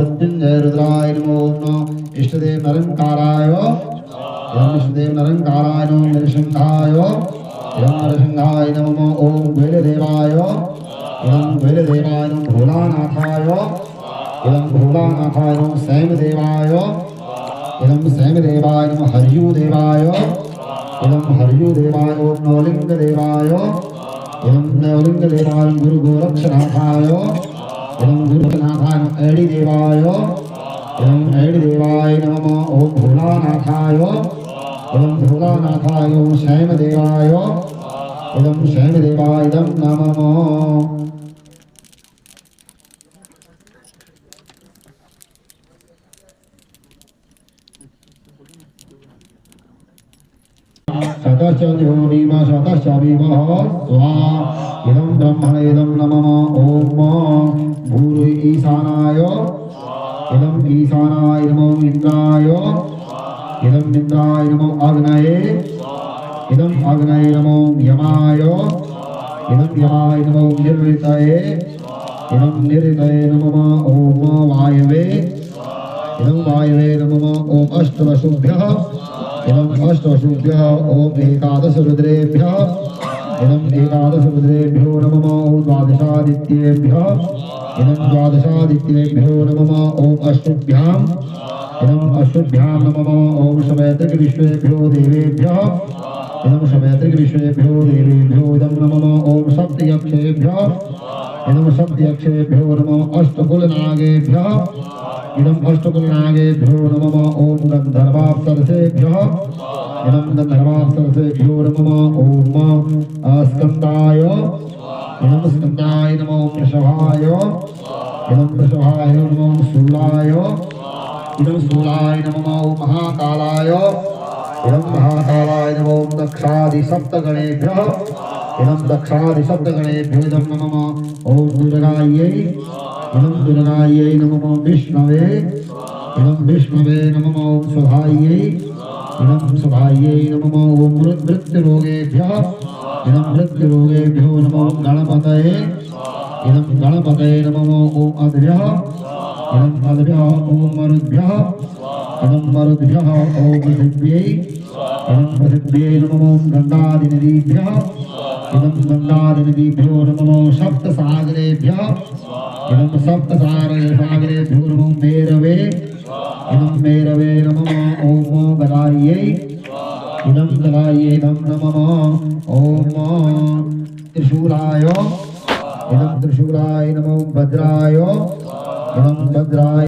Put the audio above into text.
महामृत्युंजय रुद्राय नमो नमः इष्टदेव निरंकाराय इदं इष्टदेव निरंकाराय नमो नृसिंहाय इदं नृसिंहाय नमः ओम वैरदेवाय इदं वैरदेवाय नमः भोलानाथाय इदं भोलानाथाय नमः सैमदेवाय इदं सैमदेवाय नमः हरियुदेवाय इदं हरियुदेवाय ओम नवलिंगदेवाय इदं नवलिंगदेवाय गुरुगोरक्षनाथाय इदं गुरुनाथाय नमः ऐडिदेवाय इदं ऐडिदेवाय नमः ओम भोलानाथाय इदं भोलानाथाय ओम शैमदेवाय इदं शैमदेवाय इदं नमः शतश्च योनिमा शतश्च विवः स्वाहा इदं ब्रह्मणे इदं नमः ओम भूरि ईशानाय इदं ईशानाय नमो इंद्राय इदं इंद्राय नमो अग्नये इदं अग्नये नमो यमाय इदं यमाय नमो निर्ऋतये इदं निर्ऋतये नमः ओम वायवे इदं वायवे नमः ओम अष्टवसुभ्यः इदं अष्टवसुभ्यः ओम एकादश रुद्रेभ्यः इदं एकादश रुद्रेभ्यो नमः ओम द्वादशादित्येभ्यः इदं द्वादशादित्येभ्यो नमः ओम अष्टभ्याम् इदं अष्टभ्यां नमः ओम शमैत्रिकविश्वेभ्यो देवेभ्यः इदं शमैत्रिकविश्वेभ्यो देवेभ्यो इदं नमः ओम सप्तयक्षेभ्यः इदं सप्तयक्षेभ्यो नमः अष्टकुलनागेभ्यः इदं अष्टकुलनागेभ्यो नमः ओम गन्धर्वाप्सरसेभ्यः इदं गन्धर्वाप्सरसेभ्यो नमः ओम स्कन्दाय इदं स्कन्दाय नमो वृषभाय इदं वृषभाय नमो शूलाय इदं शूलाय नमो महाकालाय इदं महाकालाय नमो दक्षादिसप्तगणेभ्यः इदं दक्षादिसप्तगणेभ्यो इदं नमः ओम दुर्गायै इदं दुर्गायै नमः विष्णवे इदं विष्णवे नमः ओम सुधायै इदं सुधायै नमः ओम मृत्युरोगेभ्यः इदं मृत्युरोगेभ्यो नमः गणपतये इदं गणपतये नमः ओम अद्भ्यः इदं अद्भ्यः ओम मरुद्भ्यः इदं मरुद्भ्यः ओम पृथिव्यै इदं पृथिव्यै नमः ओम गंगादिनदीभ्यः इदं गंगादिनदीभ्यो नमः सप्तसागरेभ्यः इदं सप्तसागरेभ्यो नमः मेरवे इदं मेरवे नमः ओम गदायै इदं गदायै इदं नमः ओम त्रिशूलाय इदं त्रिशूलाय नमो वज्राय इदं वज्राय